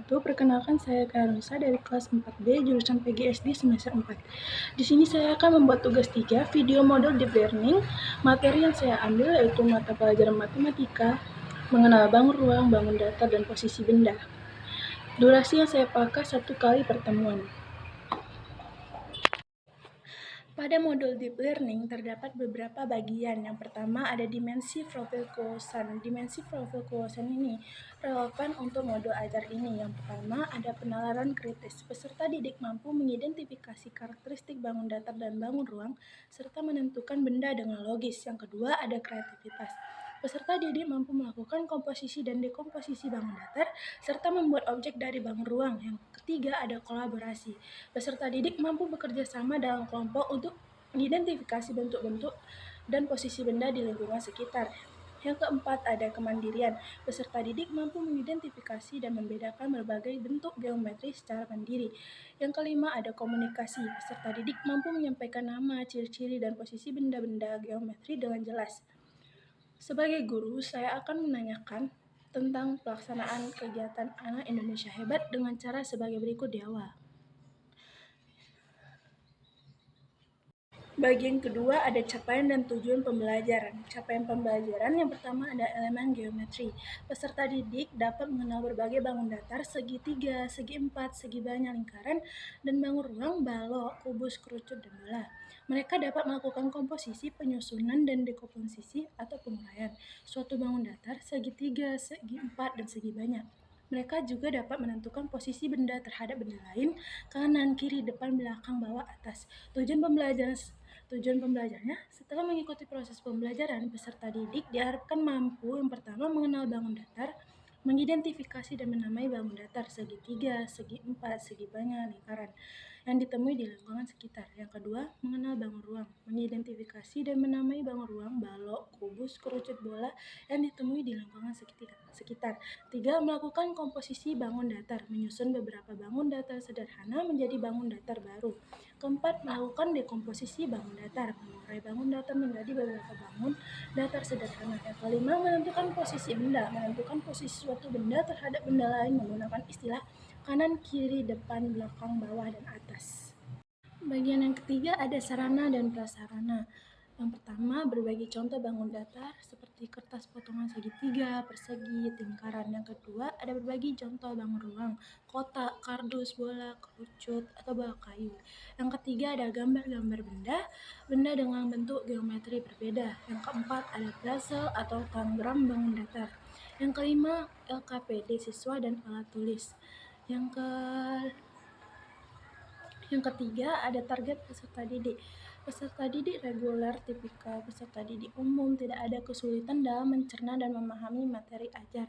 wabarakatuh. Perkenalkan saya Karusa dari kelas 4B jurusan PGSD semester 4. Di sini saya akan membuat tugas 3 video model deep learning. Materi yang saya ambil yaitu mata pelajaran matematika, mengenal bangun ruang, bangun data, dan posisi benda. Durasi yang saya pakai 1 kali pertemuan. Pada modul deep learning terdapat beberapa bagian. Yang pertama ada dimensi profil kewawasan. Dimensi profil kewawasan ini relevan untuk modul ajar ini. Yang pertama ada penalaran kritis. Peserta didik mampu mengidentifikasi karakteristik bangun datar dan bangun ruang serta menentukan benda dengan logis. Yang kedua ada kreativitas. Peserta didik mampu melakukan komposisi dan dekomposisi bangun datar serta membuat objek dari bangun ruang. Yang ketiga ada kolaborasi. Peserta didik mampu bekerja sama dalam kelompok untuk mengidentifikasi bentuk-bentuk dan posisi benda di lingkungan sekitar. Yang keempat ada kemandirian. Peserta didik mampu mengidentifikasi dan membedakan berbagai bentuk geometri secara mandiri. Yang kelima ada komunikasi. Peserta didik mampu menyampaikan nama, ciri-ciri, dan posisi benda-benda geometri dengan jelas. Sebagai guru, saya akan menanyakan tentang pelaksanaan kegiatan Anak Indonesia Hebat dengan cara sebagai berikut di awal. Bagian kedua ada capaian dan tujuan pembelajaran. Capaian pembelajaran yang pertama ada elemen geometri. Peserta didik dapat mengenal berbagai bangun datar, segitiga, segi empat, segi banyak lingkaran, dan bangun ruang, balok, kubus, kerucut, dan bola. Mereka dapat melakukan komposisi, penyusunan, dan dekomposisi atau penguraian suatu bangun datar, segitiga, segi empat, dan segi banyak. Mereka juga dapat menentukan posisi benda terhadap benda lain, kanan, kiri, depan, belakang, bawah, atas. Tujuan pembelajarannya, setelah mengikuti proses pembelajaran, peserta didik diharapkan mampu yang pertama mengenal bangun datar, mengidentifikasi dan menamai bangun datar, segitiga, segi empat, segi banyak, lingkaran yang ditemui di lingkungan sekitar. Yang kedua, mengenal bangun ruang, mengidentifikasi dan menamai bangun ruang, balok, kubus, kerucut, bola yang ditemui di lingkungan sekitar. Tiga, melakukan komposisi bangun datar, menyusun beberapa bangun datar sederhana menjadi bangun datar baru. Keempat, melakukan dekomposisi bangun datar, mengurai bangun datar menjadi beberapa bangun datar sederhana. Yang kelima, menentukan posisi benda, menentukan posisi suatu benda terhadap benda lain menggunakan istilah kanan, kiri, depan, belakang, bawah, dan atas. Bagian yang ketiga ada sarana dan prasarana. Yang pertama, berbagi contoh bangun datar seperti kertas potongan segitiga, persegi, lingkaran. Yang kedua, ada berbagi contoh bangun ruang, kotak, kardus, bola, kerucut, atau bola kayu. Yang ketiga, ada gambar-gambar benda dengan bentuk geometri berbeda. Yang keempat, ada puzzle atau tangram bangun datar. Yang kelima, LKPD siswa dan alat tulis. Yang ketiga, ada target peserta didik. Peserta didik reguler, tipikal peserta didik umum, tidak ada kesulitan dalam mencerna dan memahami materi ajar.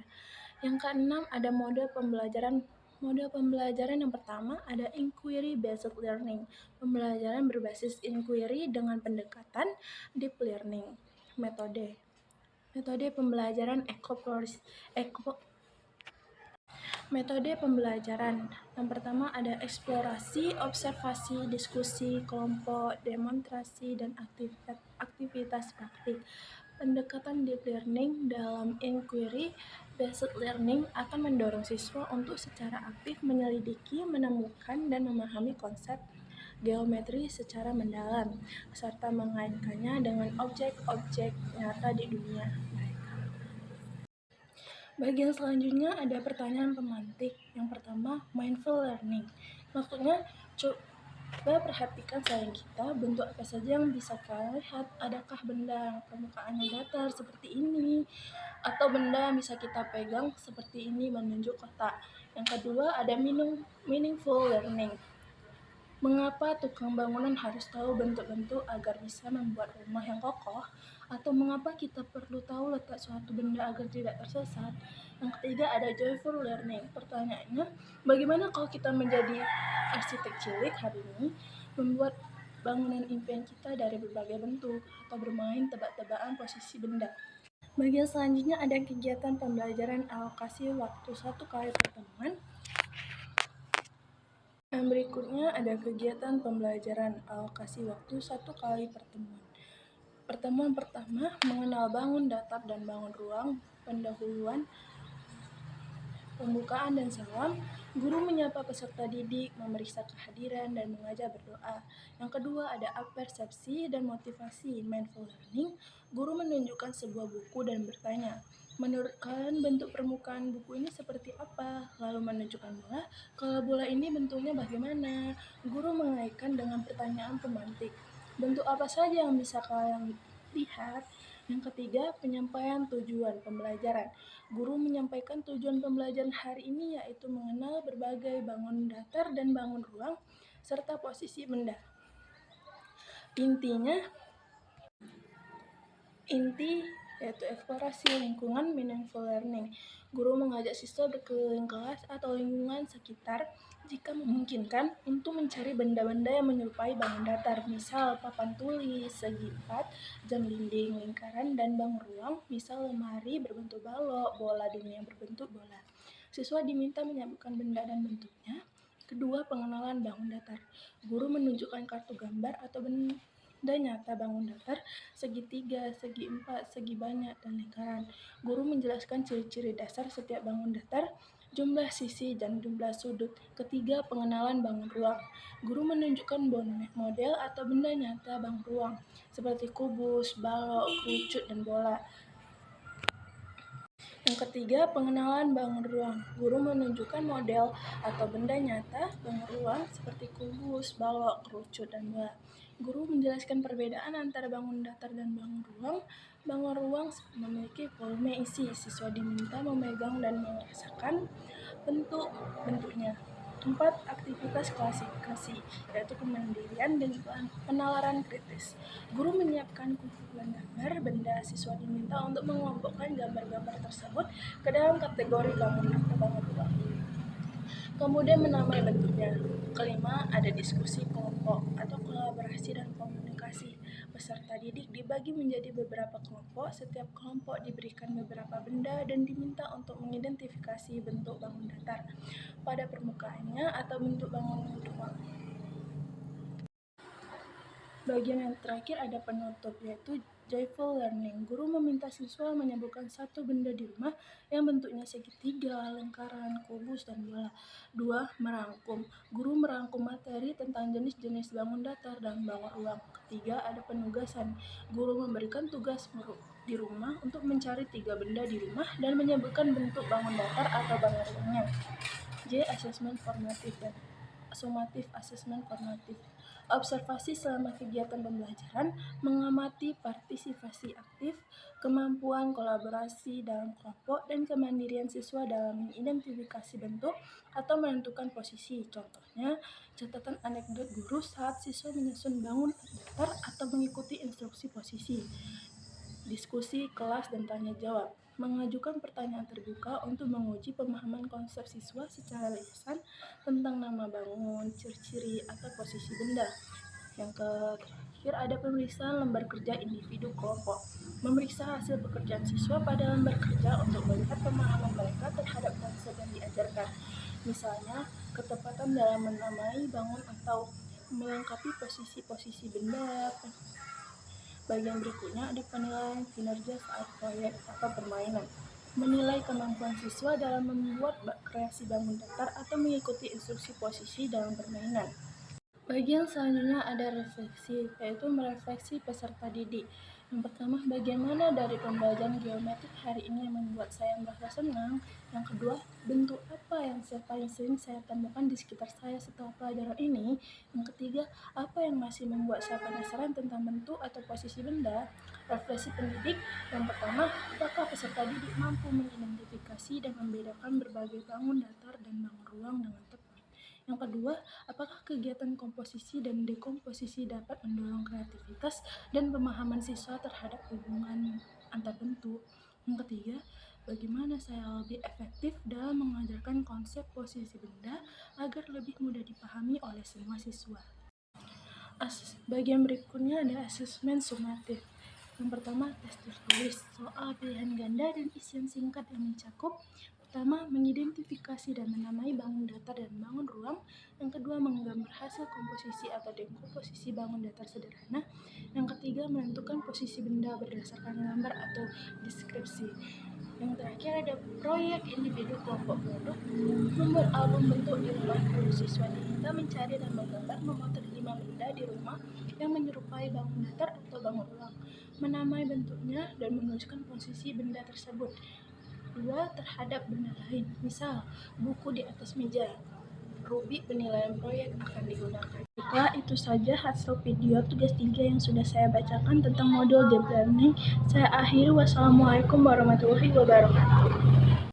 Yang keenam, ada mode pembelajaran. Mode pembelajaran yang pertama ada inquiry based learning. Pembelajaran berbasis inquiry dengan pendekatan deep learning. Metode pembelajaran Metode pembelajaran. Yang pertama ada eksplorasi, observasi, diskusi, kelompok, demonstrasi, dan aktivitas praktik. Pendekatan deep learning dalam inquiry based learning akan mendorong siswa untuk secara aktif menyelidiki, menemukan, dan memahami konsep geometri secara mendalam, serta mengaitkannya dengan objek-objek nyata di dunia. Bagian selanjutnya ada pertanyaan pemantik. Yang pertama, mindful learning. Maksudnya, coba perhatikan selain kita, bentuk apa saja yang bisa kalian lihat. Adakah benda yang permukaannya datar seperti ini, atau benda yang bisa kita pegang seperti ini menunjuk kotak. Yang kedua, ada meaningful learning. Mengapa tukang bangunan harus tahu bentuk-bentuk agar bisa membuat rumah yang kokoh? Atau mengapa kita perlu tahu letak suatu benda agar tidak tersesat? Yang ketiga ada joyful learning. Pertanyaannya, bagaimana kalau kita menjadi arsitek cilik hari ini, membuat bangunan impian kita dari berbagai bentuk, atau bermain tebak-tebakan posisi benda? Bagian selanjutnya ada kegiatan pembelajaran alokasi waktu 1 kali pertemuan. Yang berikutnya ada kegiatan pembelajaran alokasi waktu 1 kali pertemuan. Pertemuan pertama, mengenal bangun datar dan bangun ruang, pendahuluan, pembukaan dan salam. Guru menyapa peserta didik, memeriksa kehadiran, dan mengajak berdoa. Yang kedua ada apersepsi dan motivasi, mindful learning. Guru menunjukkan sebuah buku dan bertanya, menurut kalian bentuk permukaan buku ini seperti apa? Lalu menunjukkan bola, kalau bola ini bentuknya bagaimana? Guru mengaitkan dengan pertanyaan pemantik, bentuk apa saja yang bisa kalian lihat? Yang ketiga, penyampaian tujuan pembelajaran. Guru menyampaikan tujuan pembelajaran hari ini yaitu mengenal berbagai bangun datar dan bangun ruang serta posisi benda. Inti yaitu eksplorasi lingkungan, meaningful learning. Guru mengajak siswa berkeliling kelas atau lingkungan sekitar jika memungkinkan untuk mencari benda-benda yang menyerupai bangun datar, misal papan tulis, segi empat, jam dinding, lingkaran, dan bangun ruang, misal lemari berbentuk balok, bola dunia berbentuk bola. Siswa diminta menyebutkan benda dan bentuknya. Kedua, pengenalan bangun datar. Guru menunjukkan kartu gambar atau benda nyata bangun datar, segitiga, segi empat, segi banyak, dan lingkaran. Guru menjelaskan ciri-ciri dasar setiap bangun datar, jumlah sisi, dan jumlah sudut. Ketiga, pengenalan bangun ruang. Guru menunjukkan model atau benda nyata bangun ruang, seperti kubus, balok, kerucut, dan bola. Yang ketiga, pengenalan bangun ruang. Guru menunjukkan model atau benda nyata bangun ruang seperti kubus, balok, kerucut, dan bola. Guru menjelaskan perbedaan antara bangun datar dan bangun ruang. Bangun ruang memiliki volume isi. Siswa diminta memegang dan merasakan bentuknya. 4. Aktivitas klasifikasi, yaitu kemandirian dan penalaran kritis. Guru menyiapkan kumpulan gambar benda. Siswa diminta untuk mengelompokkan gambar-gambar tersebut ke dalam kategori bangun atau bangun ruang, kemudian menamai bentuknya. Kelima, ada diskusi kelompok atau kolaborasi dan komunikasi. Peserta didik dibagi menjadi beberapa kelompok. Setiap kelompok diberikan beberapa benda dan diminta untuk mengidentifikasi bentuk bangun datar pada permukaannya atau bentuk bangun ruang. Bagian yang terakhir ada penutup, yaitu joyful learning. Guru meminta siswa menyebutkan satu benda di rumah yang bentuknya segitiga, lingkaran, kubus, dan bola. 2. Merangkum. Guru merangkum materi tentang jenis-jenis bangun datar dan bangun ruang. Ketiga, ada penugasan. Guru memberikan tugas di rumah untuk mencari 3 benda di rumah dan menyebutkan bentuk bangun datar atau bangun ruangnya. J. Assessment formatif dan summative assessment formatif. Observasi selama kegiatan pembelajaran, mengamati partisipasi aktif, kemampuan kolaborasi dalam kelompok, dan kemandirian siswa dalam mengidentifikasi bentuk atau menentukan posisi. Contohnya, catatan anekdot guru saat siswa menyusun bangun datar atau mengikuti instruksi posisi. Diskusi kelas dan tanya jawab. Mengajukan pertanyaan terbuka untuk menguji pemahaman konsep siswa secara lisan tentang nama bangun, ciri-ciri, atau posisi benda. Yang terakhir ada pemeriksaan lembar kerja individu kelompok. Memeriksa hasil pekerjaan siswa pada lembar kerja untuk melihat pemahaman mereka terhadap konsep yang diajarkan. Misalnya, ketepatan dalam menamai bangun atau melengkapi posisi-posisi benda. Bagian berikutnya ada penilaian kinerja saat proyek atau permainan. Menilai kemampuan siswa dalam membuat kreasi bangun datar atau mengikuti instruksi posisi dalam permainan. Bagian selanjutnya ada refleksi, yaitu merefleksi peserta didik. Yang pertama, bagaimana dari pembelajaran geometrik hari ini yang membuat saya merasa senang? Yang kedua, bentuk apa yang paling sering saya temukan di sekitar saya setelah pelajaran ini? Yang ketiga, apa yang masih membuat saya penasaran tentang bentuk atau posisi benda? Refleksi pendidik. Yang pertama, apakah peserta didik mampu mengidentifikasi dan membedakan berbagai bangun datar dan bangun ruang dengan tepat? Yang kedua, apakah kegiatan komposisi dan dekomposisi dapat mendorong kreativitas dan pemahaman siswa terhadap hubungan antar bentuk? Yang ketiga, bagaimana saya lebih efektif dalam mengajarkan konsep posisi benda agar lebih mudah dipahami oleh semua siswa? Bagian berikutnya ada asesmen sumatif. Yang pertama, tes tertulis, soal pilihan ganda dan isian singkat yang mencakup. Pertama, mengidentifikasi dan menamai bangun datar dan bangun ruang. Yang kedua, menggambar hasil komposisi atau dekomposisi bangun datar sederhana. Yang ketiga, menentukan posisi benda berdasarkan gambar atau deskripsi. Yang terakhir ada proyek individu kelompok produk, membuat album bentuk di rumah guru. Siswa diminta mencari dan menggambar memotret 5 benda di rumah yang menyerupai bangun datar atau bangun ulang, menamai bentuknya dan menuliskan posisi benda tersebut. 2. Terhadap benda lain, misal buku di atas meja. Rubi penilaian proyek akan digunakan. Baiklah, itu saja hasil video tugas 3 yang sudah saya bacakan tentang modul deep learning. Saya akhiri. Wassalamualaikum warahmatullahi wabarakatuh.